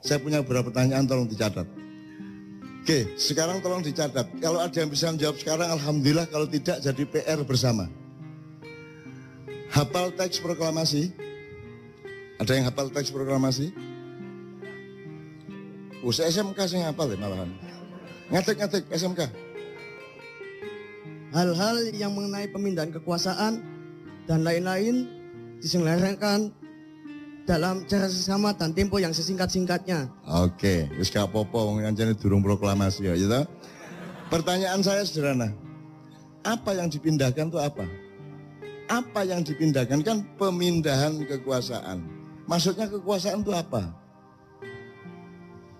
Saya punya beberapa pertanyaan, tolong dicatat. Oke, sekarang tolong dicatat. Kalau ada yang bisa menjawab sekarang, alhamdulillah. Kalau tidak, jadi PR bersama. Hafal teks proklamasi? Ada yang hafal teks proklamasi? Saya SMK saya hafal ya malahan. Ngatik SMK. Hal-hal yang mengenai pemindahan kekuasaan dan lain-lain diselenggarakan dalam cara sesama dan tempo yang sesingkat-singkatnya. Oke, wis gak apa-apa wong kancane durung proklamasi ya, gitu. Pertanyaan saya sederhana. Apa yang dipindahkan itu apa? Apa yang dipindahkan kan pemindahan kekuasaan. Maksudnya kekuasaan itu apa?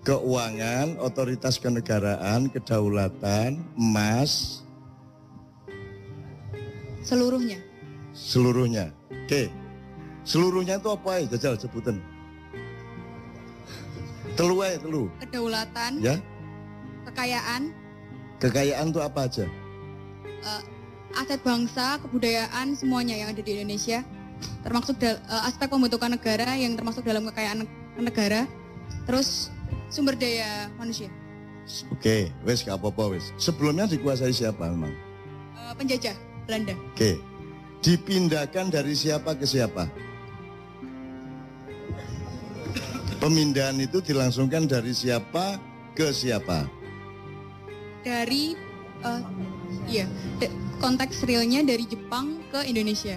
Keuangan, otoritas kenegaraan, kedaulatan, emas. Seluruhnya. Seluruhnya. Oke. Seluruhnya itu apa ya? Jajal sebutan. Telu aja, telu. Kedaulatan. Ya. Kekayaan. Kekayaan itu apa aja? Aset bangsa, kebudayaan, semuanya yang ada di Indonesia. Termasuk aspek pembentukan negara yang termasuk dalam kekayaan negara. Terus sumber daya manusia. Oke, wes gak apa-apa wes. Sebelumnya dikuasai siapa memang? Penjajah Belanda. Oke. Dipindahkan dari siapa ke siapa? Pemindahan itu dilangsungkan dari siapa ke siapa? Dari konteks realnya dari Jepang ke Indonesia.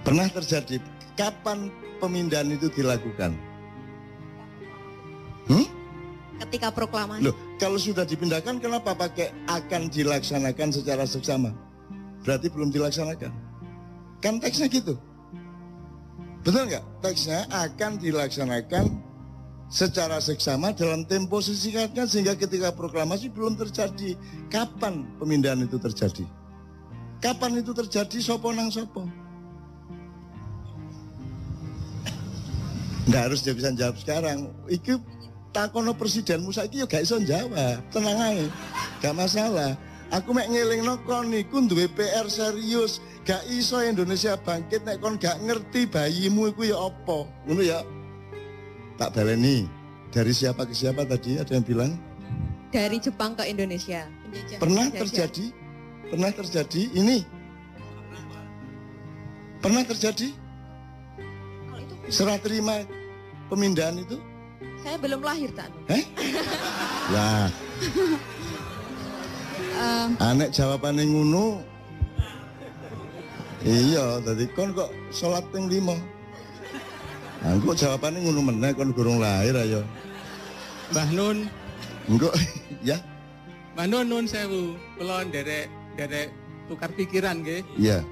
Pernah terjadi. Kapan pemindahan itu dilakukan? Ketika proklamasi. Loh, kalau sudah dipindahkan kenapa pakai akan dilaksanakan secara seksama? Berarti belum dilaksanakan. Kan teksnya gitu. Betul nggak? Teksnya akan dilaksanakan secara seksama dalam tempo sesingkatnya sehingga ketika proklamasi belum terjadi. Kapan pemindahan itu terjadi? Kapan itu terjadi? Sopo nang sopo? Nggak harus dia bisa jawab sekarang. Itu takono presidenmu saiki yo gak iso jawab. Tenang aja. Gak masalah. Aku mek ngelingno kon niku duwe PR serius. Gak iso Indonesia bangkit nek kon gak ngerti bayimu iku ya apa. Ngono ya. Tak baleni. Dari siapa ke siapa tadi ada yang bilang? Dari Jepang ke Indonesia. Pernah terjadi? Pernah terjadi ini? Pernah terjadi? Serah terima pemindahan itu? Saya belum lahir, tak? Lah. Anek jawabannya ngono. Iya, tadi kon kok sholat ping 5. Engko jawabannya ngono meneh kon gurung lahir ayo. Mbah Nun. Engko ya. Mbah Nun nun sewu. Kula nderek tukar pikiran nggih. Iya.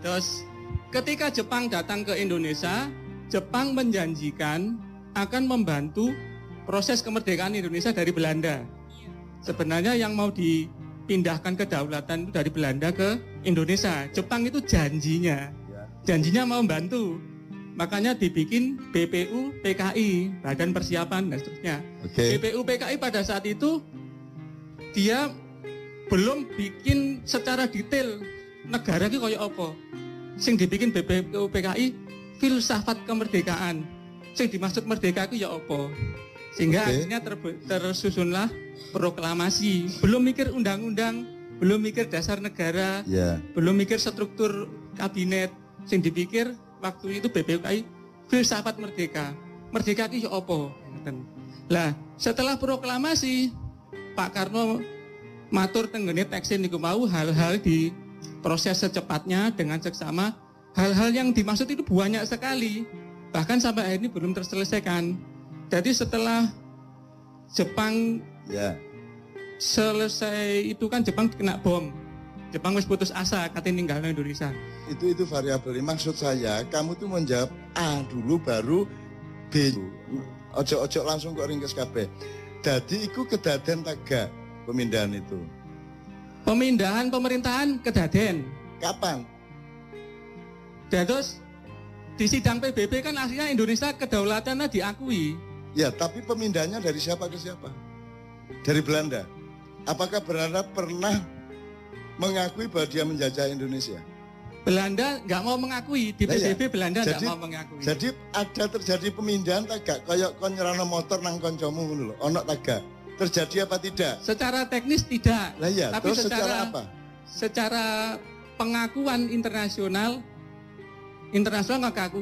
Terus ketika Jepang datang ke Indonesia, Jepang menjanjikan akan membantu proses kemerdekaan Indonesia dari Belanda. Sebenarnya yang mau dipindahkan kedaulatan itu dari Belanda ke Indonesia. Jepang itu janjinya mau membantu. Makanya dibikin BPU PKI, Badan Persiapan dan seterusnya. BPU PKI pada saat itu dia belum bikin secara detail negara ini kayak apa. Sing dibikin BPU PKI filsafat kemerdekaan. Sing dimaksud merdeka itu ya apa. Sehingga akhirnya tersusunlah proklamasi. Belum mikir undang-undang, belum mikir dasar negara, belum mikir struktur kabinet. Sing dipikir waktu itu BPUKI filsafat merdeka. Merdeka itu ya apa. Lah, setelah proklamasi Pak Karno matur tenggene teksin niku mau hal-hal di proses secepatnya dengan seksama. Hal-hal yang dimaksud itu banyak sekali. Bahkan sampai hari ini belum terselesaikan. Jadi setelah Jepang selesai itu kan Jepang kena bom. Jepang wis putus asa katanya ninggalin Indonesia. Itu variabel. Maksud saya kamu tuh menjawab A dulu baru B. Ojo langsung kok ringkes kabeh. Jadi itu kedaden taga pemindahan itu. Pemindahan pemerintahan kedaden. Kapan? Terus di sidang PBB kan akhirnya Indonesia kedaulatannya diakui. Ya, tapi pemindahannya dari siapa ke siapa? Dari Belanda. Apakah Belanda pernah mengakui bahwa dia menjajah Indonesia? Belanda nggak mau mengakui, di Lah ya. PBB Belanda nggak Jadi- mau mengakui. Jadi ada terjadi pemindahan tagak kayak kon nyerano motor nang koncomu ngono lho. Ono tagak. Terjadi apa tidak? Secara teknis tidak, Lah ya, tapi terus secara apa? secara pengakuan internasional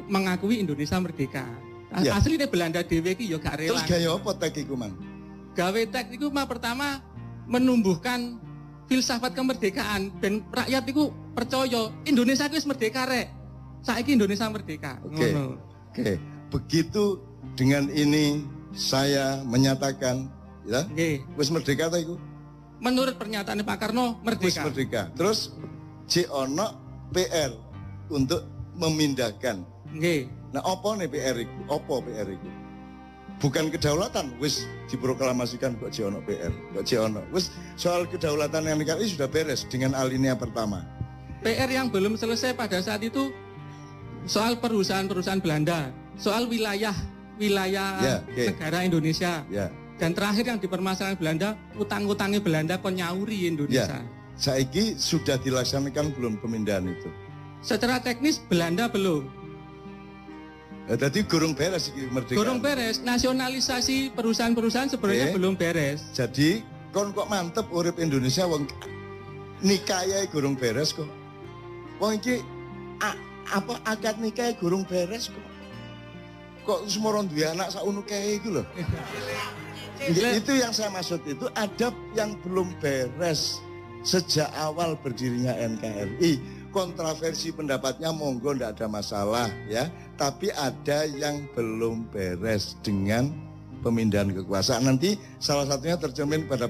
mengakui Indonesia merdeka. Ya. Aslinya Belanda dhewe iki ya gak rela. Terus gaya apa tek iku, Man? Gawe tek iku pertama menumbuhkan filsafat kemerdekaan ben rakyat iku percaya Indonesia wis merdeka rek. Saiki Indonesia merdeka. Oke. Ngono. Oke, begitu dengan ini saya menyatakan ya, Nggih. wis merdeka ta iku? Menurut pernyataan Pak Karno Wis merdeka. merdeka. Terus ono PR untuk memindahkan. Nggih. Nah, apa nih PR iku? Apa PR iku? Bukan kedaulatan, wis diproklamasikan kok ono PR, kok ono. Wis soal kedaulatan yang NKRI sudah beres dengan alinea pertama. PR yang belum selesai pada saat itu soal perusahaan-perusahaan Belanda, soal wilayah Ya, oke. negara Indonesia. Ya, Dan terakhir yang dipermasalahkan Belanda, utang-utangnya Belanda kon nyauri Indonesia. saiki sudah dilaksanakan belum pemindahan itu? Secara teknis Belanda belum. Jadi gurung beres iki merdeka. Gurung beres, nasionalisasi perusahaan-perusahaan sebenarnya Oke. belum beres. Jadi kon kok mantep urip Indonesia wong nikahe gurung beres kok. Wong iki apa akad nikahe gurung beres kok. Kok semua duwe anak sauno kae iku lho. Itu yang saya maksud itu ada yang belum beres sejak awal berdirinya NKRI. Kontroversi pendapatnya monggo ndak ada masalah ya, tapi ada yang belum beres dengan pemindahan kekuasaan. Nanti salah satunya tercermin pada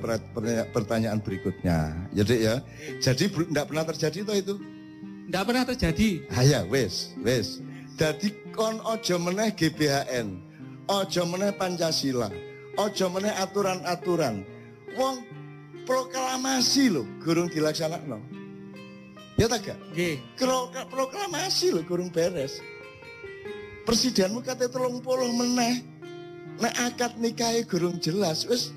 pertanyaan berikutnya. Jadi ya, jadi ndak pernah terjadi toh itu. Nggak pernah terjadi. Aya wis. Dadi kon ojo meneh GBHN, ojo meneh Pancasila, ojo meneh aturan-aturan. Wong proklamasi lho gurung dilaksanakno. Ya tak gak? Nggih. Proklamasi lho gurung beres. Presidenmu kate 30 meneh. Nek akad nikahe gurung jelas wis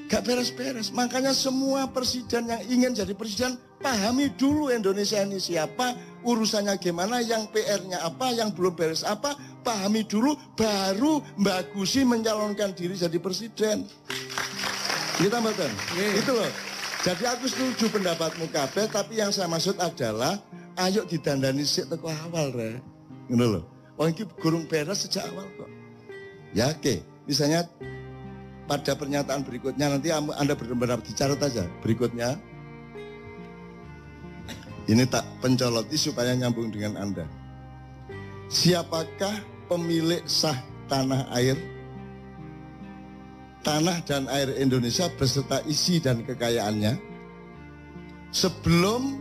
gak beres-beres. Makanya semua presiden yang ingin jadi presiden pahami dulu Indonesia ini siapa, urusannya gimana, yang PR-nya apa, yang belum beres apa, pahami dulu baru bagusi mencalonkan diri jadi presiden. Kita mboten. Itu loh. Jadi aku setuju pendapatmu kabeh, tapi yang saya maksud adalah ayo didandani sik teko awal rek. Ngono lho. Wong iki gurung beres sejak awal kok. Ya oke. Misalnya pada pernyataan berikutnya nanti Anda benar-benar dicatat aja berikutnya. Ini tak pencoloti supaya nyambung dengan Anda. Siapakah pemilik sah tanah air? Tanah dan air Indonesia beserta isi dan kekayaannya sebelum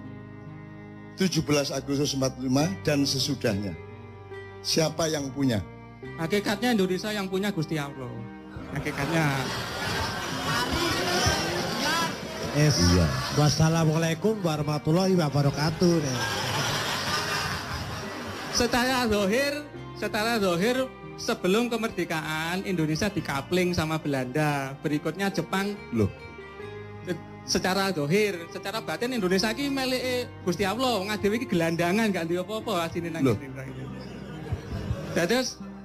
17 Agustus 45 dan sesudahnya. Siapa yang punya? Hakikatnya Indonesia yang punya Gusti Allah. Hakikatnya. Iya. Wassalamualaikum warahmatullahi wabarakatuh. Secara zahir sebelum kemerdekaan Indonesia dikapling sama Belanda. Berikutnya Jepang. Loh, Secara zahir, secara batin Indonesia iki melike Gusti Allah, ngadewe iki gelandangan gak duwe apa-apa asine nang Loh. kene. Jadi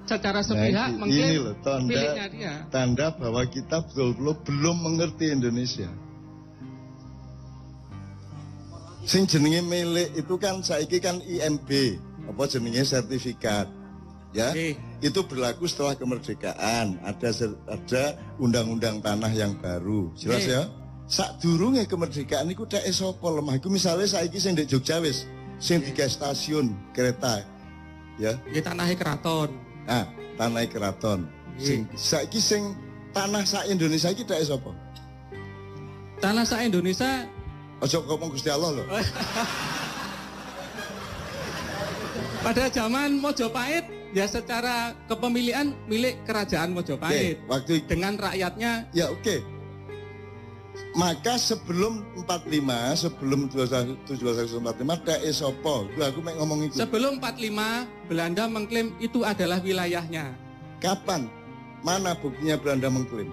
secara sepihak ini mengklaim loh miliknya dia. tanda bahwa kita betul-betul belum mengerti Indonesia. Sing jenenge milik itu kan saiki kan IMB, apa jenenge sertifikat. Ya, Oke. itu berlaku setelah kemerdekaan. Ada undang-undang tanah yang baru. Jelas Oke. ya? Sadurunge kemerdekaan iku dek sapa lemah. Iku misale saiki sing ndek Jogja wis sing digawe stasiun kereta. Ya. Iki tanahe keraton. Nah, tanah keraton. Sing saiki sing tanah sak Indonesia iki dek sapa? Tanah sak Indonesia Ojo ngomong Gusti Allah loh. pada zaman Mojopahit ya secara kepemilikan milik kerajaan Mojopahit. Waktu Dengan rakyatnya ya oke. Maka sebelum 45, sebelum 1745 dek sapa? Aku mek ngomong iku. sebelum 45 Belanda mengklaim itu adalah wilayahnya. Kapan? Mana buktinya Belanda mengklaim?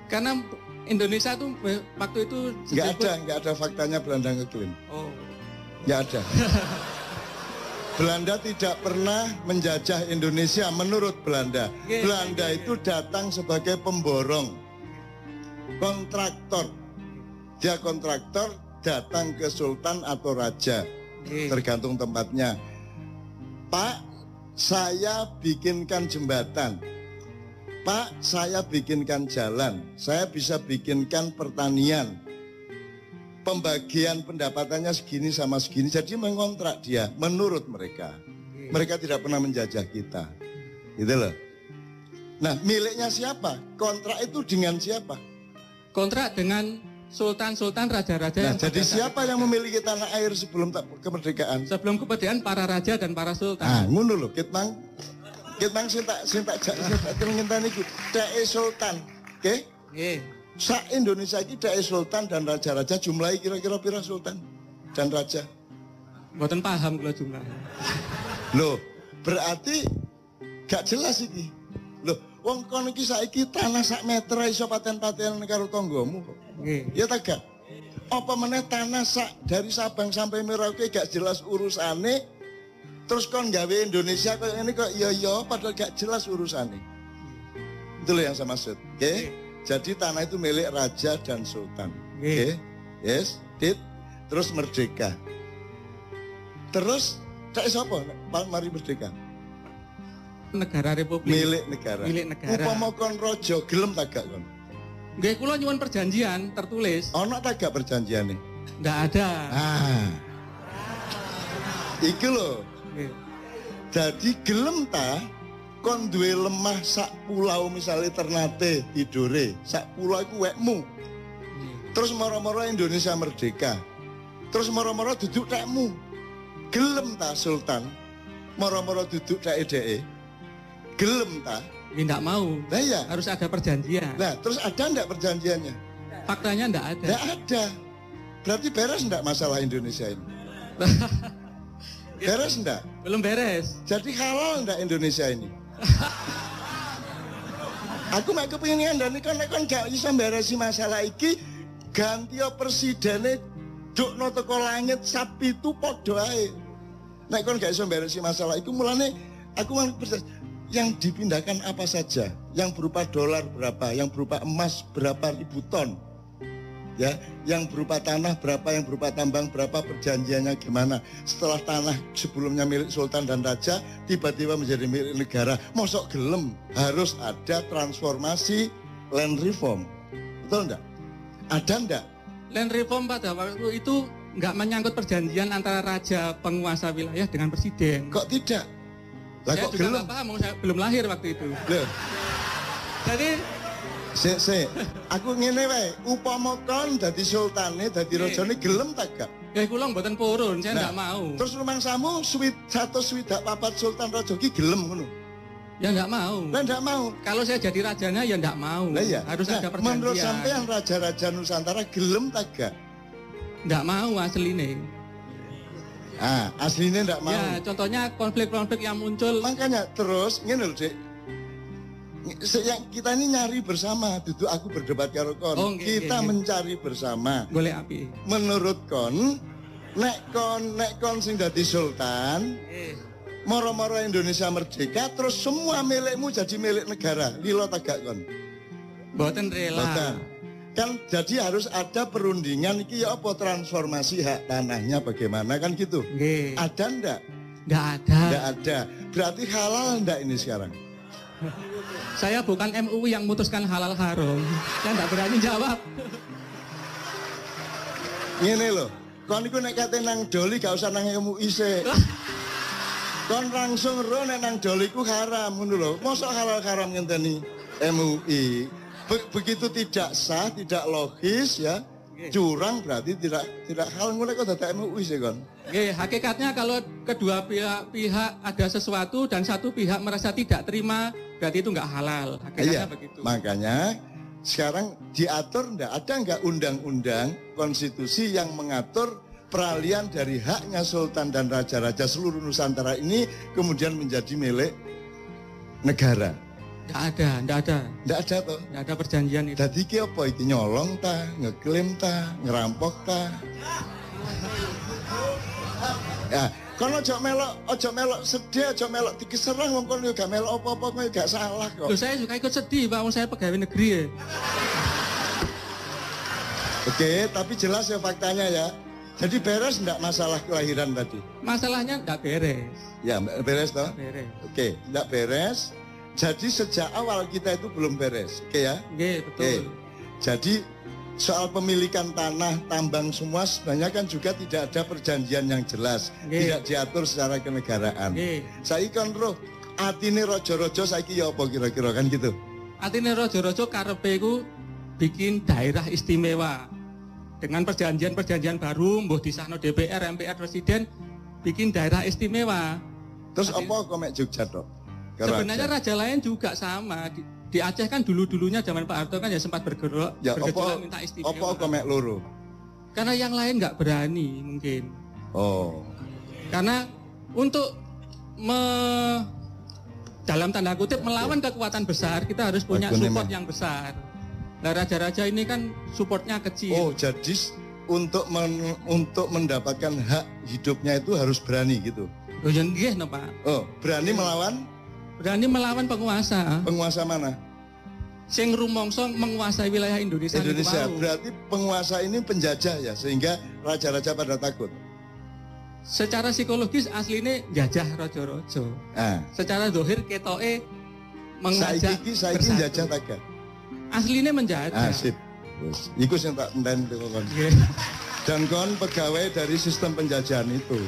Karena Indonesia tuh waktu itu Enggak ada faktanya Belanda ngeklaim. Oh. Nggak ada. Belanda tidak pernah menjajah Indonesia menurut Belanda. Belanda itu datang sebagai pemborong, kontraktor. Dia kontraktor datang ke sultan atau raja, tergantung tempatnya. Pak, saya bikinkan jembatan. Pak, saya bikinkan jalan. Saya bisa bikinkan pertanian. Pembagian pendapatannya segini sama segini. Jadi mengontrak dia menurut mereka. Mereka tidak pernah menjajah kita. Gitu loh. Nah, miliknya siapa? Kontrak itu dengan siapa? Kontrak dengan sultan-sultan, raja-raja. Nah, jadi siapa yang memiliki tanah air sebelum kemerdekaan? Sebelum kemerdekaan para raja dan para sultan. Ah, ngono lho, Kitmang sintak ngenteni iku dae sultan. Oke? Nggih. Sak Indonesia iki dae sultan dan raja-raja, jumlahnya kira-kira pira sultan dan raja? Mboten paham kula jumlahnya. Loh, berarti gak jelas iki. Loh, wong kon iki saiki tanah sak meter iso paten-paten karo tanggamu kok. Nggih. Ya ta gak? Apa meneh tanah sak dari Sabang sampai Merauke gak jelas urusane. Terus kon gawe Indonesia kok ini kok iya padahal gak jelas urusane. Itu loh yang saya maksud. Oke? Jadi tanah itu milik raja dan sultan. Oke? Yes, dit. Terus merdeka. Terus tak sapa mari merdeka? Negara Republik. Milik negara. Milik negara. Upama kon raja gelem tak gak kon? Nggih, kula nyuwun perjanjian tertulis. Ono tak gak perjanjiane? Ndak ada. Ah. Iki lho. Nggih. Jadi gelem ta kon duwe lemah sak pulau misalnya Ternate, Tidore, sak pulau iku wekmu. Terus moro-moro Indonesia merdeka. Terus moro-moro duduk tekmu. Gelem ta sultan? Moro-moro duduk dhek-dheke. Gelem ta? Nggih, ndak mau. Nah ya. Harus ada perjanjian. Nah, terus ada ndak perjanjiannya? Faktanya ndak ada. Ndak ada. Berarti beres ndak masalah Indonesia ini? Beres ndak? Belum beres. Jadi halal ndak Indonesia ini? Aku mek kepengin ngandani kon gak iso mberesi masalah iki, ganti presidene dukno teko langit sapi itu padha ae. Nek kon gak iso mberesi masalah iku mulane aku yang dipindahkan apa saja, yang berupa dolar berapa, yang berupa emas berapa ribu ton. Ya, yang berupa tanah berapa, yang berupa tambang berapa, perjanjiannya gimana. Setelah tanah sebelumnya milik sultan dan raja tiba-tiba menjadi milik negara, mosok gelem harus ada transformasi land reform. Betul enggak? Ada enggak? Land reform pada waktu itu nggak menyangkut perjanjian antara raja penguasa wilayah dengan presiden. Kok tidak? Lah Saya kok juga gelem? nggak paham, saya belum lahir waktu itu. Loh, Jadi aku ngene wae, upama kon dadi sultane, dadi rajane gelem tak gak? ya kula mboten purun, saya nggak mau. Terus rumangsamu 164 sultan raja ki gelem ngono. Ya nggak mau. Lah ndak mau. Kalau saya jadi rajanya ya nggak mau. Lah iya. Harus ada perjanjian. Menurut sampean raja-raja Nusantara gelem tak gak? Nggak mau asline. Ah, aslinya ndak mau. Ya contohnya konflik-konflik yang muncul. Makanya terus ngene lho, Dik. Yang kita ini nyari bersama, duduk aku berdebat karo kon. Oh, Kita mencari bersama. Golek api. Menurut kon, nek kon sing dadi sultan, moro-moro Indonesia merdeka, terus semua milikmu jadi milik negara. Lilo tagak kon. Mboten rela. Boten. Kan jadi harus ada perundingan iki ya apa transformasi hak tanahnya bagaimana kan gitu. Nggih. Ada ndak? Nggak ada. Ndak ada. Berarti halal ndak ini sekarang? Saya bukan MUI yang memutuskan halal haram. Saya nggak berani jawab. Ngene lho, kon iku nek kate nang doli gak usah nang MUI sik. Kon langsung ro nek nang doli ku haram ngono lho. Mosok halal haram ngenteni MUI. Begitu tidak sah, tidak logis ya. Curang berarti tidak hal ngono kok dadak MUI sih kon. Nggih, hakikatnya kalau kedua pihak ada sesuatu dan satu pihak merasa tidak terima, berarti itu nggak halal. Hakikatnya begitu. Makanya sekarang diatur ada nggak undang-undang konstitusi yang mengatur peralihan dari haknya sultan dan raja-raja seluruh Nusantara ini kemudian menjadi milik negara. Nggak ada. Nggak ada toh. Nggak ada perjanjian itu. Dadi ki apa iki nyolong ta, ngeklaim ta, ngerampok ta? Ya, kono ojo melok sedih, ojo melok dikeserang wong kono gak melok apa-apa kowe gak salah kok. Loh, saya suka ikut sedih, Pak, saya pegawai negeri ya. Oke, tapi jelas ya faktanya ya. Jadi beres enggak masalah kelahiran tadi? Masalahnya enggak beres. Ya, beres toh? Beres. Oke, enggak beres. Jadi sejak awal kita itu belum beres. Oke ya? Oke, betul. Oke. Jadi soal pemilikan tanah, tambang semua sebenarnya kan juga tidak ada perjanjian yang jelas. Tidak diatur secara kenegaraan. Saya kan roh, atine rojo-rojo saiki ya apa kira-kira kan gitu? Atine rojo-rojo karepe ku bikin daerah istimewa. Dengan perjanjian-perjanjian baru, mbuh disahno DPR, MPR, Presiden, bikin daerah istimewa. Terus apa kok mek Jogja tok? Sebenarnya raja lain juga sama. Di Aceh kan dulu-dulunya zaman Pak Harto kan ya sempat bergejolak minta istimewa. Apa kok mek loro? Karena yang lain nggak berani mungkin. Oh. Karena untuk dalam tanda kutip melawan kekuatan besar, kita harus punya support yang besar. Nah, raja-raja ini kan supportnya kecil. Oh, jadi untuk mendapatkan hak hidupnya itu harus berani gitu. Oh, ya nggih no, Pak. Oh, berani melawan? Berani melawan penguasa. Penguasa mana? Sing rumangsa menguasai wilayah Indonesia. Berarti penguasa ini penjajah ya, sehingga raja-raja pada takut. Secara psikologis aslinya jajah rojo-rojo. Secara zahir ketoke mengajak saiki jajah taga. Aslinya menjajah. Sip. Iku sing tak enten kon. Dan kon pegawai dari sistem penjajahan itu.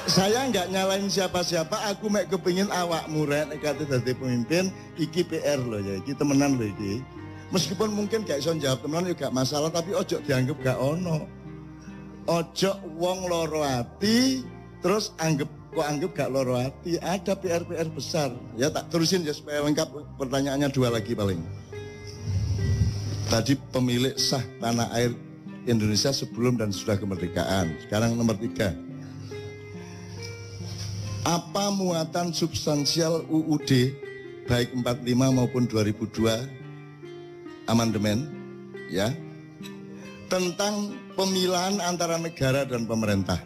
Saya nggak nyalain siapa-siapa, aku mek kepingin awakmu rek nek kate dadi pemimpin, iki PR loh ya, iki temenan loh iki. Meskipun mungkin gak iso jawab temenan ya gak masalah, tapi ojo dianggap gak ono. Ojo wong loro ati terus anggap gak loro hati. Ada PR-PR besar. Ya tak terusin ya supaya lengkap, pertanyaannya 2 lagi paling. Tadi pemilik sah tanah air Indonesia sebelum dan sudah kemerdekaan. Sekarang nomor 3. Apa muatan substansial UUD baik 45 maupun 2002 amandemen ya tentang pemilahan antara negara dan pemerintah?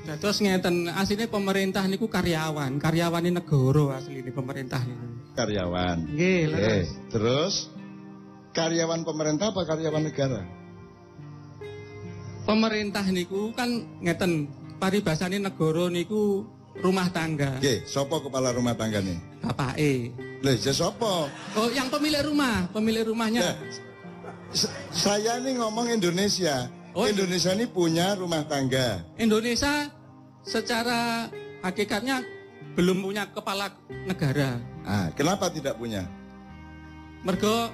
Nah, terus ngeten, aslinya pemerintah niku karyawan ini negara aslinya pemerintah niku. Karyawan. Nggih, terus karyawan pemerintah apa karyawan negara? Pemerintah niku kan ngeten, paribasane negara niku rumah tangga. Nggih, sapa kepala rumah tangga nih? Bapake. Lha sapa? Oh, yang pemilik rumahnya. Saya nih ngomong Indonesia. Oh, Indonesia ini punya rumah tangga. Indonesia secara hakikatnya belum punya kepala negara. Kenapa tidak punya? Mergo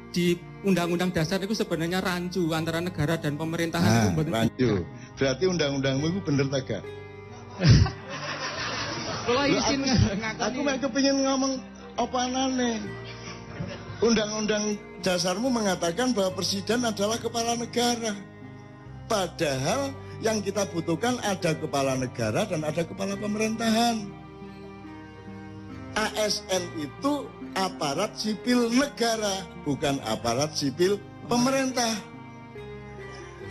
di Undang-Undang Dasar itu sebenarnya rancu antara negara dan pemerintahan. Rancu. Berarti undang-undangmu itu bener tak gak? Aku mek kepingin ngomong apa anane. Undang-undang dasarmu mengatakan bahwa presiden adalah kepala negara. Padahal yang kita butuhkan ada kepala negara dan ada kepala pemerintahan. ASN itu aparat sipil negara, bukan aparat sipil pemerintah.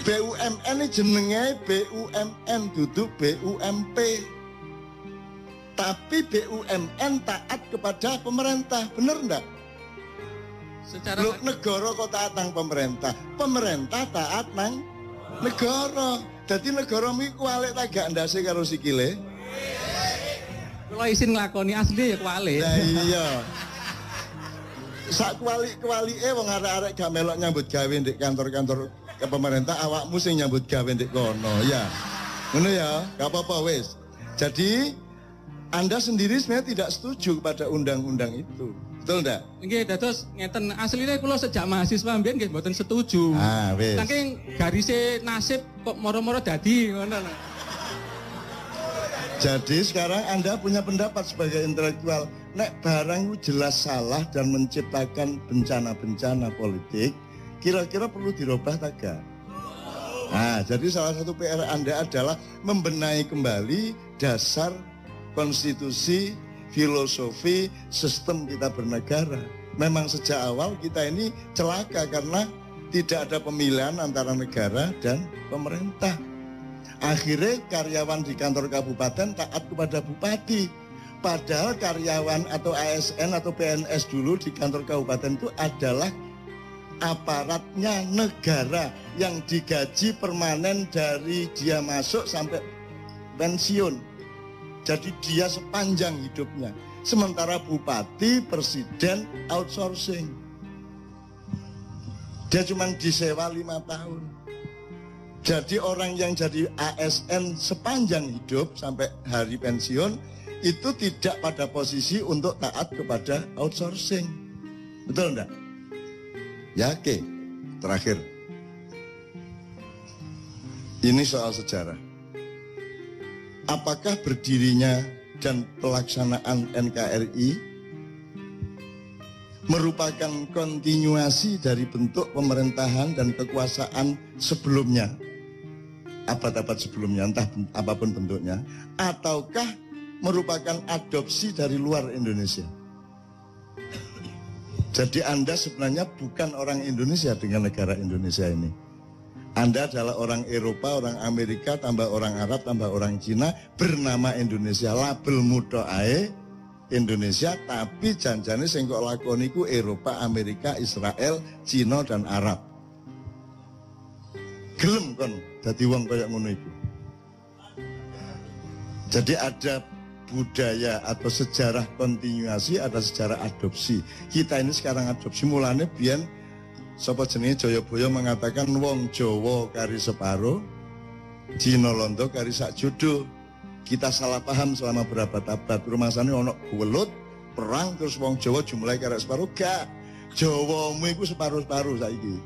BUMN ini jenenge BUMN, duduk BUMP. Tapi BUMN taat kepada pemerintah, bener enggak? Secara negara kok taat nang pemerintah, pemerintah taat nang negara. Jadi negara iki kualik tak gak ndase karo sikile. Kalau isin nglakoni asli ya kualik. Lah iya. Sak kualik-kualike wong arek-arek gak melok nyambut gawe ndek kantor-kantor ke pemerintah, awakmu sing nyambut gawe ndek kono ya. Ngono ya, gak apa-apa wis. Jadi Anda sendiri sebenarnya tidak setuju kepada undang-undang itu. Betul enggak? Nggih, dados ngeten, asline kula sejak mahasiswa mbiyen nggih mboten setuju. Wis. Saking garise nasib kok moro-moro dadi ngono lho. Jadi sekarang Anda punya pendapat sebagai intelektual, nek barang itu jelas salah dan menciptakan bencana-bencana politik, kira-kira perlu dirubah tak gak? Jadi salah satu PR Anda adalah membenahi kembali dasar konstitusi, filosofi, sistem kita bernegara. Memang sejak awal kita ini celaka karena Tidak ada pemilihan antara negara dan pemerintah. Akhirnya karyawan di kantor kabupaten taat kepada bupati. Padahal karyawan atau ASN atau PNS dulu di kantor kabupaten itu adalah aparatnya negara yang digaji permanen dari dia masuk sampai pensiun. Jadi dia sepanjang hidupnya. Sementara bupati, presiden outsourcing. Dia cuma disewa 5 tahun. Jadi orang yang jadi ASN sepanjang hidup sampai hari pensiun itu tidak pada posisi untuk taat kepada outsourcing. Betul enggak? Ya, oke. Terakhir. Ini soal sejarah. Apakah berdirinya dan pelaksanaan NKRI merupakan kontinuasi dari bentuk pemerintahan dan kekuasaan sebelumnya, abad-abad sebelumnya, entah apapun bentuknya, ataukah merupakan adopsi dari luar Indonesia? Jadi Anda sebenarnya bukan orang Indonesia dengan negara Indonesia ini. Anda adalah orang Eropa, orang Amerika, tambah orang Arab, tambah orang Cina, bernama Indonesia, label mutoae Indonesia, tapi janjane sing kok lakoni ku Eropa, Amerika, Israel, Cina dan Arab. Gelem kon dadi wong kaya ngono iku. Jadi ada budaya atau sejarah kontinuasi, ada sejarah adopsi. Kita ini sekarang adopsi, mulane biyen sapa jenenge Jayabaya mengatakan wong Jawa kari separo, Cina Londo kari sak jodoh. Kita salah paham selama berabad-abad. Rumasane ono welut perang terus wong Jawa jumlahe kari separo, gak. Jawamu iku separo-separo saiki.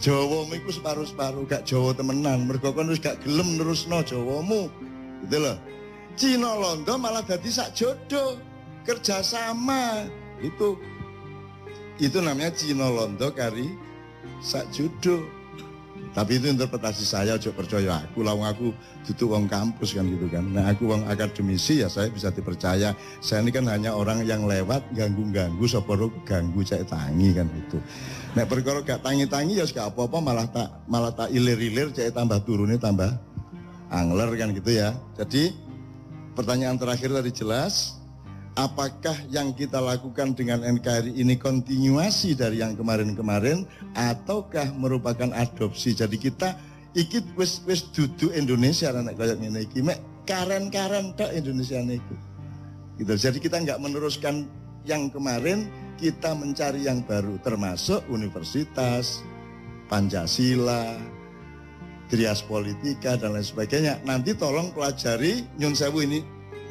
Jawamu iku separo-separo, gak Jawa temenan. Mergo kon wis gak gelem nerusno Jawamu. Gitu loh. Cina Londo malah dadi sak jodoh, kerjasama. Itu namanya Cina Londo kari sak jodoh. Tapi itu interpretasi saya, ojo percaya aku, lawang aku dudu wong kampus kan gitu kan. Nah aku wong akademisi ya saya bisa dipercaya. Saya ini kan hanya orang yang lewat ganggu-ganggu, soporo ganggu cek tangi kan gitu. Nek perkara gak tangi-tangi ya gak apa-apa, malah tak ilir-ilir cek tambah turunnya tambah angler kan gitu ya. Jadi pertanyaan terakhir tadi jelas, apakah yang kita lakukan dengan NKRI ini kontinuasi dari yang kemarin-kemarin ataukah merupakan adopsi? Jadi kita iki wis dudu Indonesia nek kaya ngene iki mek karen-karen tok Indonesia niku. Gitu. Jadi kita enggak meneruskan yang kemarin, kita mencari yang baru termasuk universitas, Pancasila, Trias Politika dan lain sebagainya. Nanti tolong pelajari nyun sewu ini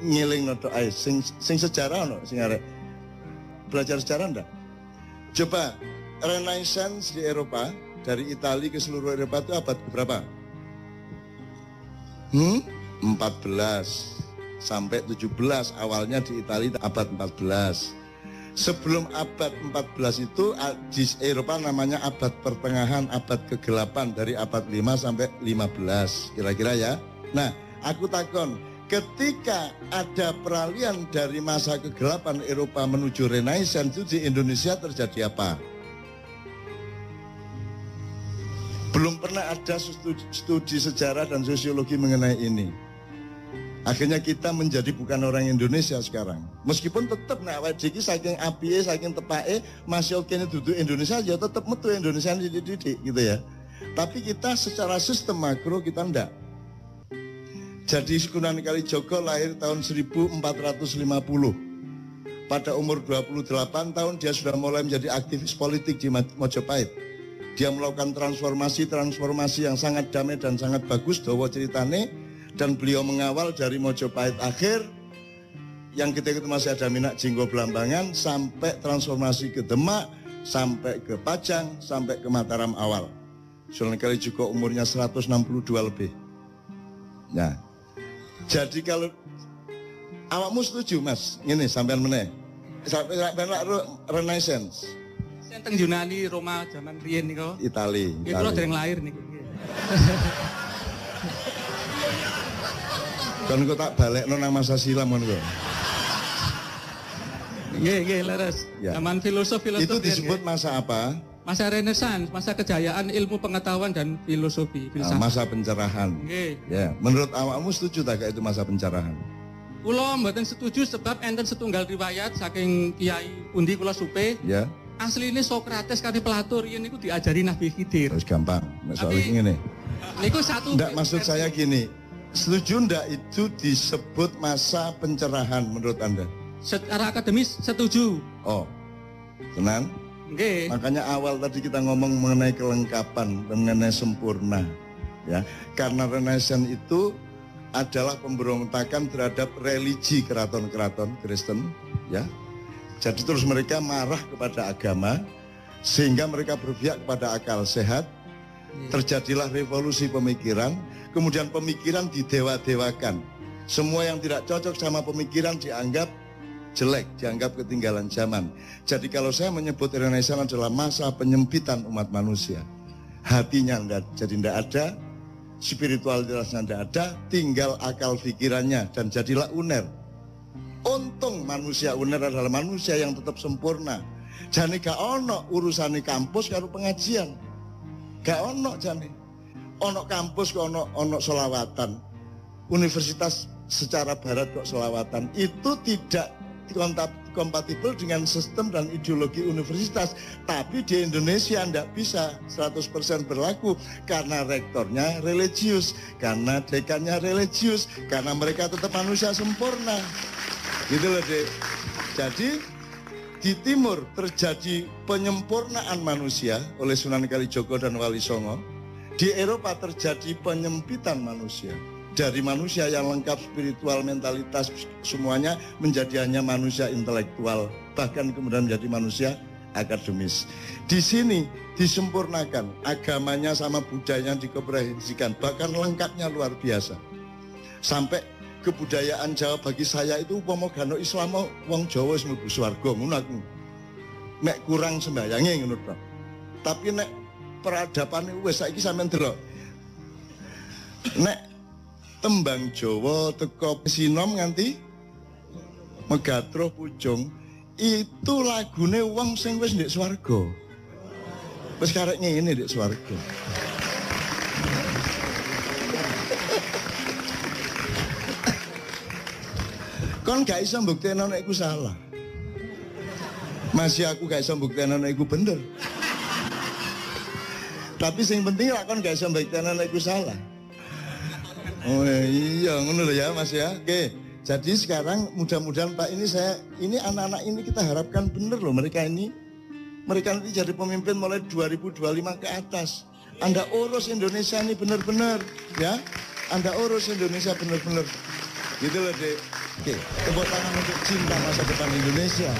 ngiling noto ae sing sejarah ono sing arek belajar sejarah ndak? Coba Renaissance di Eropa dari Italia ke seluruh Eropa itu abad berapa? 14 sampai 17 awalnya di Italia abad 14. Sebelum abad 14 itu di Eropa namanya abad pertengahan, abad kegelapan dari abad 5 sampai 15 kira-kira ya. Nah, aku takon, ketika ada peralihan dari masa kegelapan Eropa menuju Renaissance itu di Indonesia terjadi apa? Belum pernah ada studi sejarah dan sosiologi mengenai ini. Akhirnya kita menjadi bukan orang Indonesia sekarang. Meskipun tetap nak wajiki saking apiye, saking tepake masih oke ini duduk Indonesia ya tetap metu Indonesia dididik gitu ya. Tapi kita secara sistem makro kita ndak. Jadi Sunan Kalijaga lahir tahun 1450. Pada umur 28 tahun dia sudah mulai menjadi aktivis politik di Mojopahit. Dia melakukan transformasi yang sangat damai dan sangat bagus, dawa ceritane. Dan beliau mengawal dari Mojopahit akhir, yang kita itu masih ada Minak Jinggo Belambangan, sampai transformasi ke Demak, sampai ke Pajang, sampai ke Mataram awal. Sunan Kalijaga umurnya 162 lebih. Nah, jadi kalau awakmu setuju mas, ini sampean meneh, sampai Renaissance. Teng Yunani, Roma zaman riyen niku. Itali. Itu lho dereng lahir niku. Kan kok tak balekno nang masa silam ngono kok. Nggih, leres. Ya. Zaman filosof Itu disebut masa apa? masa Renaissance, masa kejayaan ilmu pengetahuan dan filosofi, filsafat. Masa pencerahan. Nggih. Ya, menurut awakmu setuju tak itu masa pencerahan? Kula mboten setuju sebab enten setunggal riwayat saking Kiai pundi kula supe. Ya. Asline Sokrates kali Plato riyen niku diajari Nabi Khidir. Terus gampang. Nek soal Tapi- ngene. Niku satu. Enggak, maksud saya gini. Setuju enggak itu disebut masa pencerahan menurut Anda? Secara akademis setuju. Oh. Tenan? Nggih. Makanya awal tadi kita ngomong mengenai kelengkapan, mengenai sempurna, ya. Karena Renaissance itu adalah pemberontakan terhadap religi keraton-keraton Kristen, ya. Jadi terus mereka marah kepada agama, sehingga mereka berpihak kepada akal sehat. Terjadilah revolusi pemikiran, kemudian pemikiran didewa-dewakan. Semua yang tidak cocok sama pemikiran dianggap jelek, dianggap ketinggalan zaman. Jadi kalau saya menyebut Renaissance adalah masa penyempitan umat manusia. Hatinya jadi tidak ada, spiritualitasnya tidak ada, tinggal akal pikirannya dan jadilah uner. Untung manusia uner adalah manusia yang tetap sempurna. Jane gak ono urusane kampus karo pengajian. Gak ono jane. Ono kampus kok ono selawatan. Universitas secara barat kok selawatan. Itu tidak kompatibel dengan sistem dan ideologi universitas. Tapi di Indonesia tidak bisa 100% berlaku karena rektornya religius, karena dekannya religius, karena mereka tetap manusia sempurna. Gitu loh, Dek. Jadi di timur terjadi penyempurnaan manusia oleh Sunan Kalijogo dan Wali Songo. Di Eropa terjadi penyempitan manusia. Dari manusia yang lengkap spiritual, mentalitas, semuanya menjadi hanya manusia intelektual, bahkan kemudian menjadi manusia akademis. Di sini disempurnakan, agamanya sama budayanya dikomprensikan, bahkan lengkapnya luar biasa. Sampai kebudayaan Jawa bagi saya itu umpama gano Islam wong Jawa wis mlebu swarga ngono aku. Nek kurang sembayange ngono to. Tapi nek peradapane wis saiki sampean delok. Nek tembang Jawa teko sinom nganti Megatruh Pujung itu lagune wong sing wis ndek swarga. Wis karek ngene ndek swarga. Kon gak iso mbuktekno nek iku salah. Masih aku gak iso mbuktekno nek iku bener. Tapi sing penting lak kon gak iso mbuktekno nek iku salah. Oh iya, ngono lho ya Mas ya. Oke. Jadi sekarang mudah-mudahan Pak ini anak-anak ini kita harapkan bener loh mereka ini. Mereka nanti jadi pemimpin mulai 2025 ke atas. Anda urus Indonesia ini bener-bener ya. Anda urus Indonesia bener-bener. Gitu loh, Dek. Oke, tepuk tangan untuk cinta masa depan Indonesia.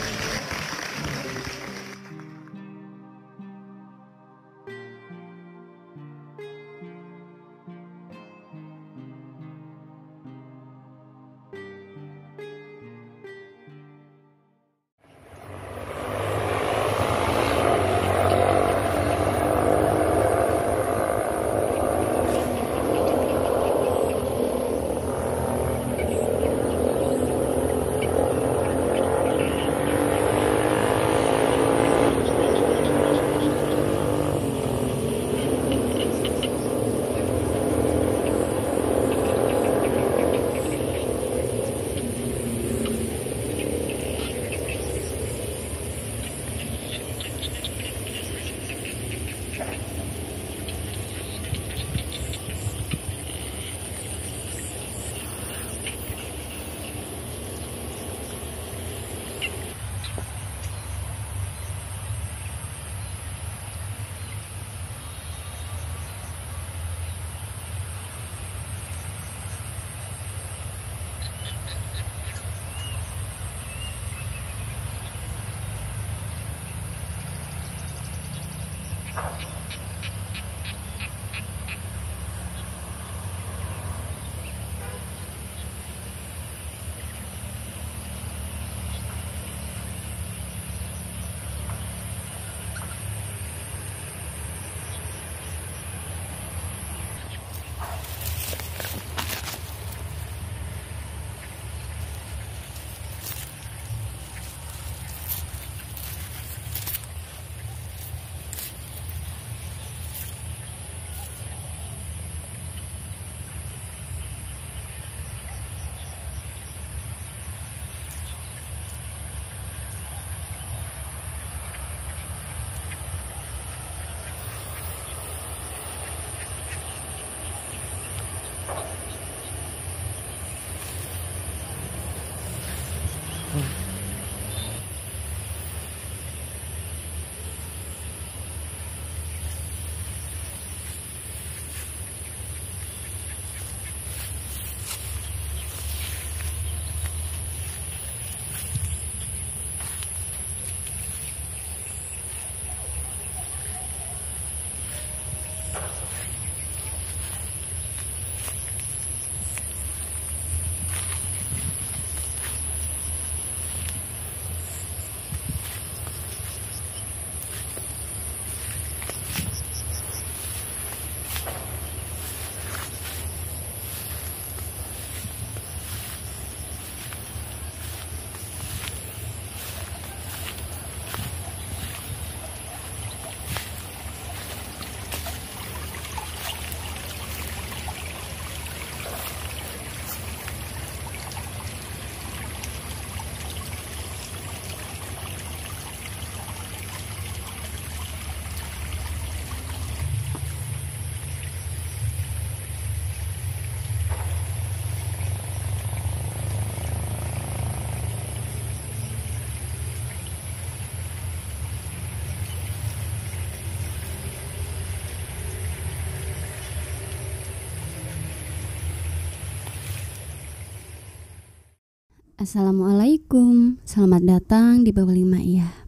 Assalamualaikum, selamat datang di Babak 5 Iya.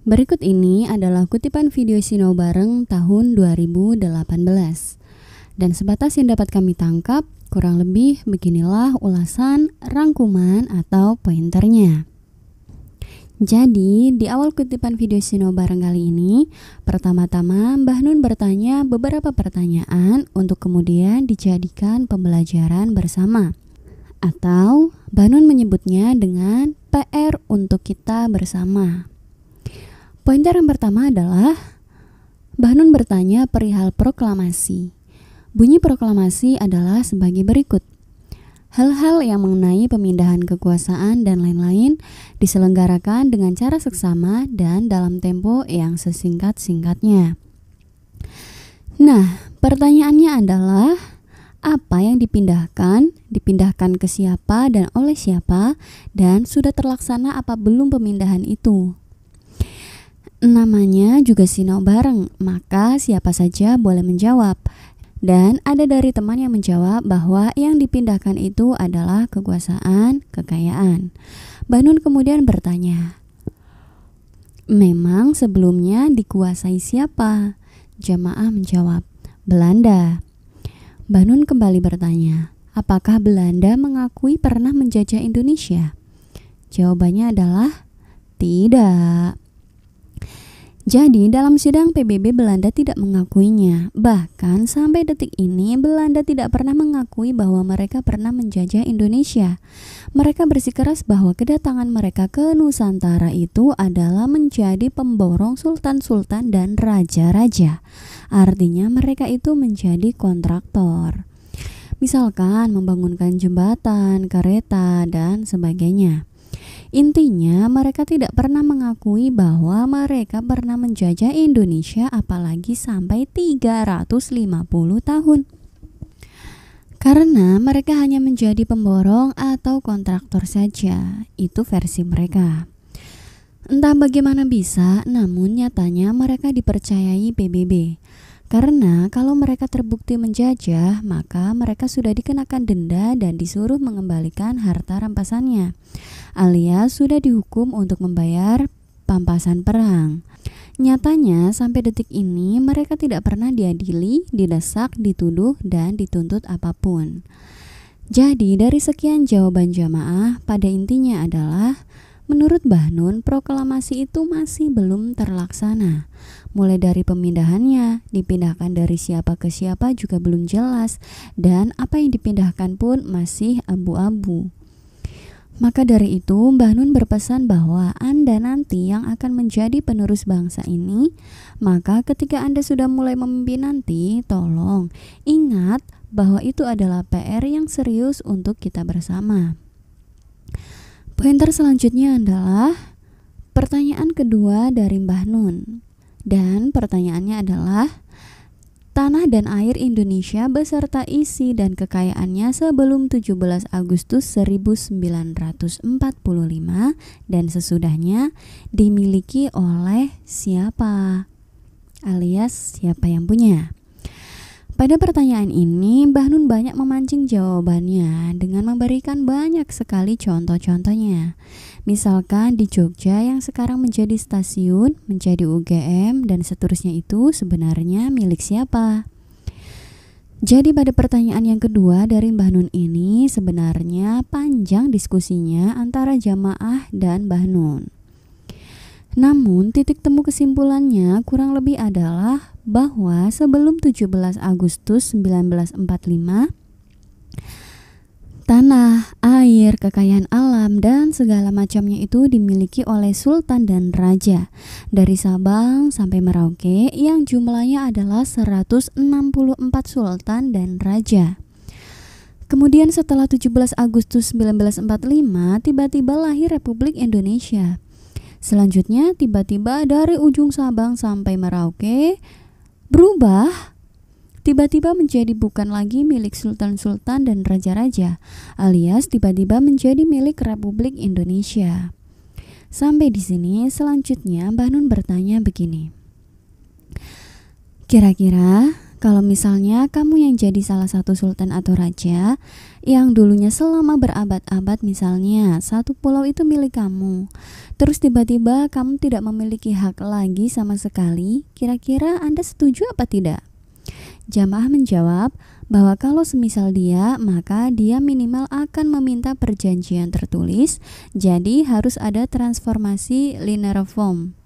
Berikut ini adalah kutipan video Sinau Bareng tahun 2018. Dan sebatas yang dapat kami tangkap, kurang lebih beginilah ulasan, rangkuman, atau pointernya. Jadi, di awal kutipan video Sinau Bareng kali ini, pertama-tama Mbah Nun bertanya beberapa pertanyaan untuk kemudian dijadikan pembelajaran bersama. Atau Mbah Nun menyebutnya dengan PR untuk kita bersama. Pointer yang pertama adalah Mbah Nun bertanya perihal proklamasi. Bunyi proklamasi adalah sebagai berikut. Hal-hal yang mengenai pemindahan kekuasaan dan lain-lain diselenggarakan dengan cara seksama dan dalam tempo yang sesingkat-singkatnya. Nah, pertanyaannya adalah apa yang dipindahkan ke siapa dan oleh siapa, dan sudah terlaksana apa belum pemindahan itu? Namanya juga Sinau Bareng, maka siapa saja boleh menjawab. Dan ada dari teman yang menjawab bahwa yang dipindahkan itu adalah kekuasaan, kekayaan. Mbah Nun kemudian bertanya, memang sebelumnya dikuasai siapa? Jamaah menjawab, Belanda. Mbah Nun kembali bertanya, apakah Belanda mengakui pernah menjajah Indonesia? Jawabannya adalah tidak. Jadi dalam sidang PBB Belanda tidak mengakuinya. Bahkan sampai detik ini Belanda tidak pernah mengakui bahwa mereka pernah menjajah Indonesia. Mereka bersikeras bahwa kedatangan mereka ke Nusantara itu adalah menjadi pemborong sultan-sultan dan raja-raja. Artinya mereka itu menjadi kontraktor. Misalkan membangunkan jembatan, kereta, dan sebagainya. Intinya mereka tidak pernah mengakui bahwa mereka pernah menjajah Indonesia, apalagi sampai 350 tahun. Karena mereka hanya menjadi pemborong atau kontraktor saja. Itu versi mereka. Entah bagaimana bisa, namun nyatanya mereka dipercayai PBB. Karena kalau mereka terbukti menjajah, maka mereka sudah dikenakan denda dan disuruh mengembalikan harta rampasannya, alias sudah dihukum untuk membayar pampasan perang. Nyatanya sampai detik ini mereka tidak pernah diadili, didesak, dituduh, dan dituntut apapun. Jadi dari sekian jawaban jamaah, pada intinya adalah menurut Mbah Nun, proklamasi itu masih belum terlaksana. Mulai dari pemindahannya, dipindahkan dari siapa ke siapa juga belum jelas, dan apa yang dipindahkan pun masih abu-abu. Maka dari itu, Mbah Nun berpesan bahwa Anda nanti yang akan menjadi penerus bangsa ini, maka ketika Anda sudah mulai memimpin nanti, tolong ingat bahwa itu adalah PR yang serius untuk kita bersama. Pointer selanjutnya adalah pertanyaan kedua dari Mbah Nun. Dan pertanyaannya adalah, tanah dan air Indonesia beserta isi dan kekayaannya sebelum 17 Agustus 1945 dan sesudahnya dimiliki oleh siapa? Alias siapa yang punya? Pada pertanyaan ini, Mbah Nun banyak memancing jawabannya dengan memberikan banyak sekali contoh-contohnya. Misalkan di Jogja yang sekarang menjadi stasiun, menjadi UGM, dan seterusnya itu sebenarnya milik siapa? Jadi pada pertanyaan yang kedua dari Mbah Nun ini sebenarnya panjang diskusinya antara jamaah dan Mbah Nun. Namun titik temu kesimpulannya kurang lebih adalah bahwa sebelum 17 Agustus 1945 tanah, air, kekayaan alam dan segala macamnya itu dimiliki oleh sultan dan raja dari Sabang sampai Merauke yang jumlahnya adalah 164 sultan dan raja. Kemudian setelah 17 Agustus 1945 tiba-tiba lahir Republik Indonesia. Selanjutnya tiba-tiba dari ujung Sabang sampai Merauke berubah, tiba-tiba menjadi bukan lagi milik sultan-sultan dan raja-raja, alias tiba-tiba menjadi milik Republik Indonesia. Sampai di sini selanjutnya Mbah Nun bertanya begini. Kira-kira kalau misalnya kamu yang jadi salah satu sultan atau raja yang dulunya selama berabad-abad misalnya satu pulau itu milik kamu, terus tiba-tiba kamu tidak memiliki hak lagi sama sekali, kira-kira Anda setuju apa tidak? Jamaah menjawab bahwa kalau semisal dia, maka dia minimal akan meminta perjanjian tertulis, jadi harus ada transformasi linear form.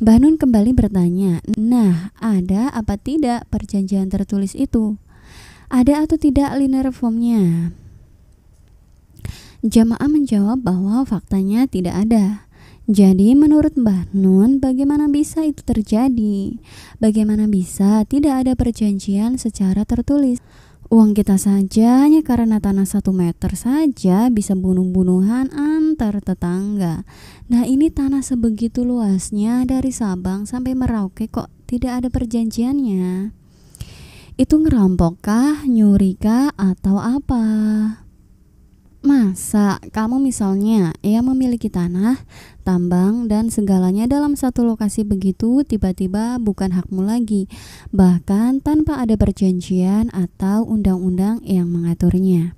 Mbah Nun kembali bertanya, nah ada apa tidak perjanjian tertulis itu? Ada atau tidak linear formnya? Jamaah menjawab bahwa faktanya tidak ada. Jadi menurut Mbah Nun, bagaimana bisa itu terjadi? Bagaimana bisa tidak ada perjanjian secara tertulis? Uang kita saja hanya karena tanah 1 meter saja bisa bunuh-bunuhan antar tetangga. Nah ini tanah sebegitu luasnya dari Sabang sampai Merauke kok tidak ada perjanjiannya? Itu ngerampokkah, nyurikah, atau apa? Masa kamu misalnya yang memiliki tanah, tambang, dan segalanya dalam satu lokasi begitu tiba-tiba bukan hakmu lagi, bahkan tanpa ada perjanjian atau undang-undang yang mengaturnya.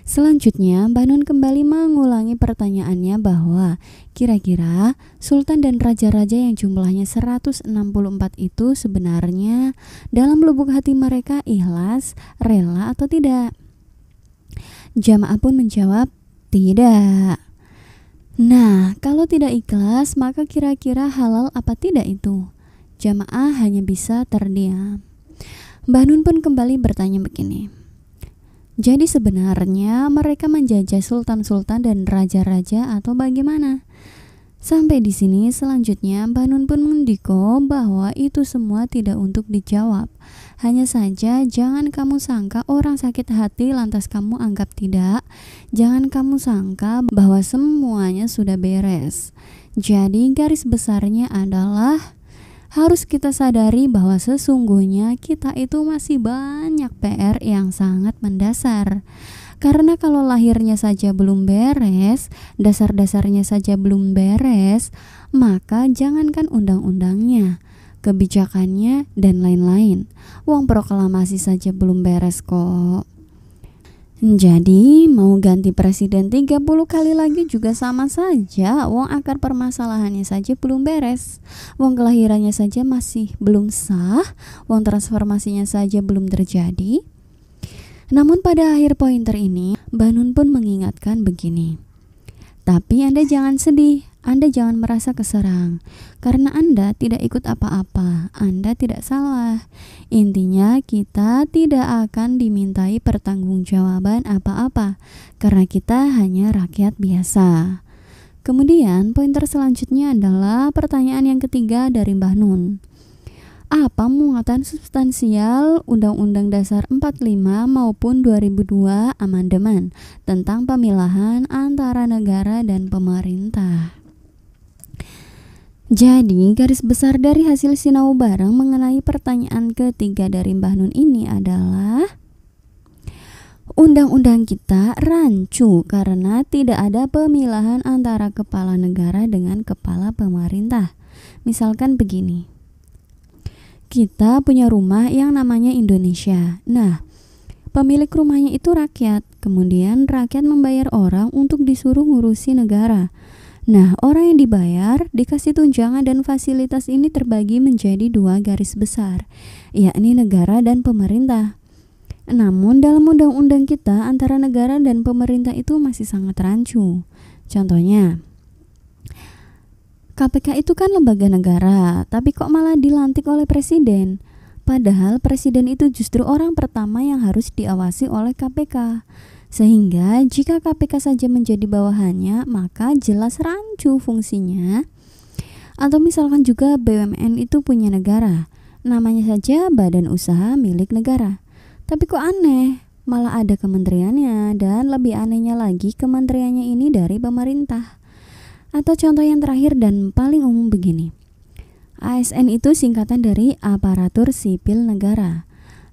Selanjutnya, Mbah Nun kembali mengulangi pertanyaannya bahwa kira-kira sultan dan raja-raja yang jumlahnya 164 itu sebenarnya dalam lubuk hati mereka ikhlas, rela atau tidak? Jamaah pun menjawab, tidak. Nah, kalau tidak ikhlas, maka kira-kira halal apa tidak itu? Jamaah hanya bisa terdiam. Mbah Nun pun kembali bertanya begini. Jadi sebenarnya mereka menjajah sultan-sultan dan raja-raja atau bagaimana? Sampai di sini selanjutnya Mbah Nun pun mendiko bahwa itu semua tidak untuk dijawab. Hanya saja jangan kamu sangka orang sakit hati lantas kamu anggap tidak. Jangan kamu sangka bahwa semuanya sudah beres. Jadi garis besarnya adalah harus kita sadari bahwa sesungguhnya kita itu masih banyak PR yang sangat mendasar. Karena kalau lahirnya saja belum beres, dasar-dasarnya saja belum beres, maka jangankan undang-undangnya, kebijakannya, dan lain-lain. Wong proklamasi saja belum beres kok. Jadi mau ganti presiden 30 kali lagi juga sama saja. Wong akar permasalahannya saja belum beres. Wong kelahirannya saja masih belum sah. Wong transformasinya saja belum terjadi. Namun pada akhir pointer ini, Mbah Nun pun mengingatkan begini. Tapi Anda jangan sedih, Anda jangan merasa keserang. Karena Anda tidak ikut apa-apa, Anda tidak salah. Intinya kita tidak akan dimintai pertanggungjawaban apa-apa, karena kita hanya rakyat biasa. Kemudian pointer selanjutnya adalah pertanyaan yang ketiga dari Mbah Nun. Apa muatan substansial Undang-Undang Dasar 45 maupun 2002 amandemen tentang pemilahan antara negara dan pemerintah? Jadi garis besar dari hasil sinau bareng mengenai pertanyaan ketiga dari Mbah Nun ini adalah undang-undang kita rancu karena tidak ada pemilahan antara kepala negara dengan kepala pemerintah. Misalkan begini, kita punya rumah yang namanya Indonesia. Nah, pemilik rumahnya itu rakyat, kemudian rakyat membayar orang untuk disuruh ngurusi negara. Nah, orang yang dibayar dikasih tunjangan dan fasilitas ini terbagi menjadi dua garis besar, yakni negara dan pemerintah. Namun dalam undang-undang kita antara negara dan pemerintah itu masih sangat rancu. Contohnya, KPK itu kan lembaga negara, tapi kok malah dilantik oleh presiden? Padahal presiden itu justru orang pertama yang harus diawasi oleh KPK. Sehingga jika KPK saja menjadi bawahannya, maka jelas rancu fungsinya. Atau misalkan juga BUMN itu punya negara, namanya saja badan usaha milik negara. Tapi kok aneh, malah ada kementeriannya, dan lebih anehnya lagi kementeriannya ini dari pemerintah. Atau contoh yang terakhir dan paling umum begini, ASN itu singkatan dari Aparatur Sipil Negara.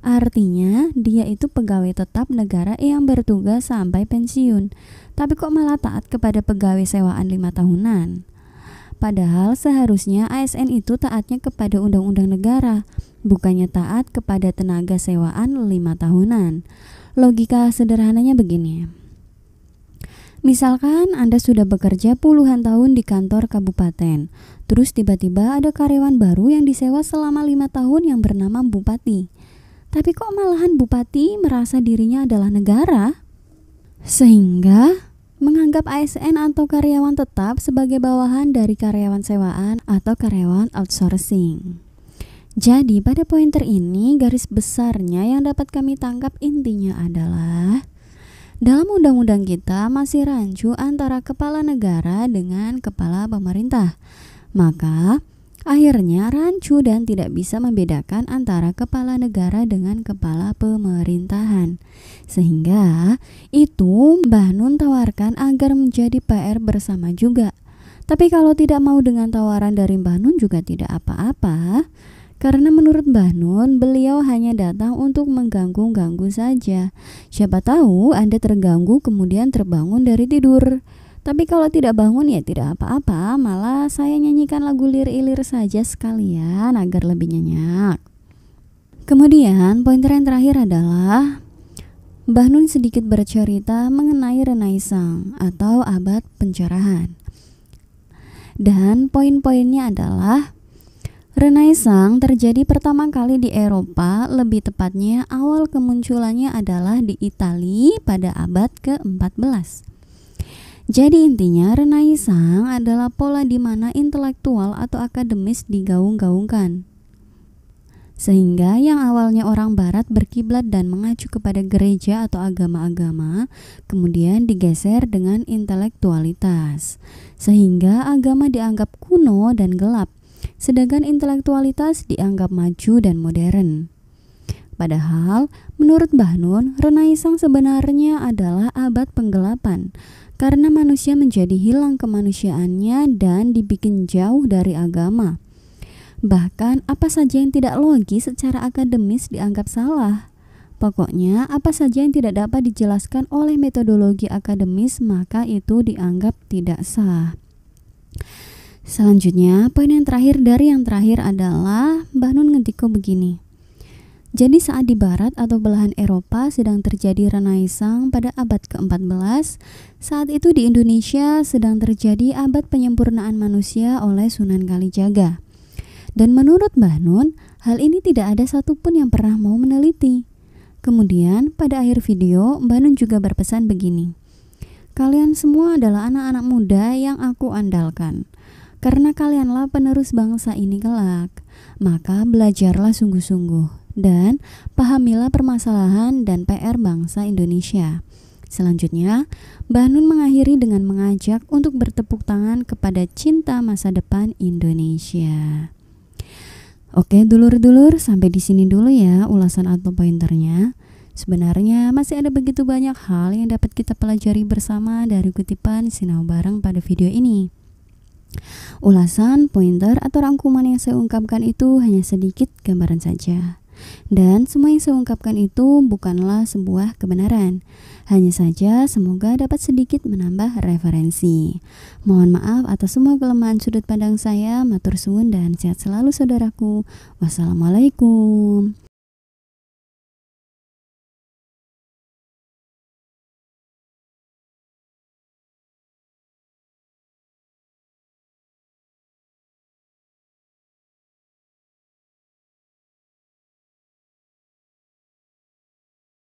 Artinya dia itu pegawai tetap negara yang bertugas sampai pensiun. Tapi kok malah taat kepada pegawai sewaan 5 tahunan? Padahal seharusnya ASN itu taatnya kepada undang-undang negara, bukannya taat kepada tenaga sewaan 5 tahunan. Logika sederhananya begini. Misalkan Anda sudah bekerja puluhan tahun di kantor kabupaten, terus tiba-tiba ada karyawan baru yang disewa selama 5 tahun yang bernama Bupati. Tapi kok malahan Bupati merasa dirinya adalah negara? Sehingga menganggap ASN atau karyawan tetap sebagai bawahan dari karyawan sewaan atau karyawan outsourcing. Jadi pada pointer ini garis besarnya yang dapat kami tangkap intinya adalah dalam undang-undang kita masih rancu antara kepala negara dengan kepala pemerintah. Maka akhirnya rancu dan tidak bisa membedakan antara kepala negara dengan kepala pemerintahan. Sehingga itu Mbah Nun tawarkan agar menjadi PR bersama juga. Tapi kalau tidak mau dengan tawaran dari Mbah Nun juga tidak apa-apa. Karena menurut Mbah Nun, beliau hanya datang untuk mengganggu-ganggu saja. Siapa tahu Anda terganggu kemudian terbangun dari tidur. Tapi kalau tidak bangun ya tidak apa-apa, malah saya nyanyikan lagu lir-ilir saja sekalian agar lebih nyenyak. Kemudian pointer yang terakhir adalah Mbah Nun sedikit bercerita mengenai Renaissance atau abad pencerahan. Dan poin-poinnya adalah Renaissance terjadi pertama kali di Eropa, lebih tepatnya awal kemunculannya adalah di Italia pada abad ke-14. Jadi intinya Renaissance adalah pola di mana intelektual atau akademis digaung-gaungkan. Sehingga yang awalnya orang barat berkiblat dan mengacu kepada gereja atau agama-agama, kemudian digeser dengan intelektualitas. Sehingga agama dianggap kuno dan gelap, sedangkan intelektualitas dianggap maju dan modern. Padahal menurut Mbah Nun, Renaissance sebenarnya adalah abad penggelapan, karena manusia menjadi hilang kemanusiaannya dan dibikin jauh dari agama. Bahkan apa saja yang tidak logis secara akademis dianggap salah. Pokoknya apa saja yang tidak dapat dijelaskan oleh metodologi akademis maka itu dianggap tidak sah. Selanjutnya, poin yang terakhir dari yang terakhir adalah Mbah Nun ngendiko begini. Jadi saat di barat atau belahan Eropa sedang terjadi Renaissance pada abad ke-14, saat itu di Indonesia sedang terjadi abad penyempurnaan manusia oleh Sunan Kalijaga. Dan menurut Mbah Nun, hal ini tidak ada satupun yang pernah mau meneliti. Kemudian pada akhir video, Mbah Nun juga berpesan begini. Kalian semua adalah anak-anak muda yang aku andalkan. Karena kalianlah penerus bangsa ini kelak, maka belajarlah sungguh-sungguh dan pahamilah permasalahan dan PR bangsa Indonesia. Selanjutnya, Mbah Nun mengakhiri dengan mengajak untuk bertepuk tangan kepada cinta masa depan Indonesia. Oke dulur-dulur, sampai di sini dulu ya ulasan atau pointernya. Sebenarnya masih ada begitu banyak hal yang dapat kita pelajari bersama dari kutipan Sinau Bareng pada video ini. Ulasan, pointer, atau rangkuman yang saya ungkapkan itu hanya sedikit gambaran saja. Dan semua yang saya ungkapkan itu bukanlah sebuah kebenaran. Hanya saja semoga dapat sedikit menambah referensi. Mohon maaf atas semua kelemahan sudut pandang saya. Matur suwun dan sehat selalu saudaraku. Wassalamualaikum.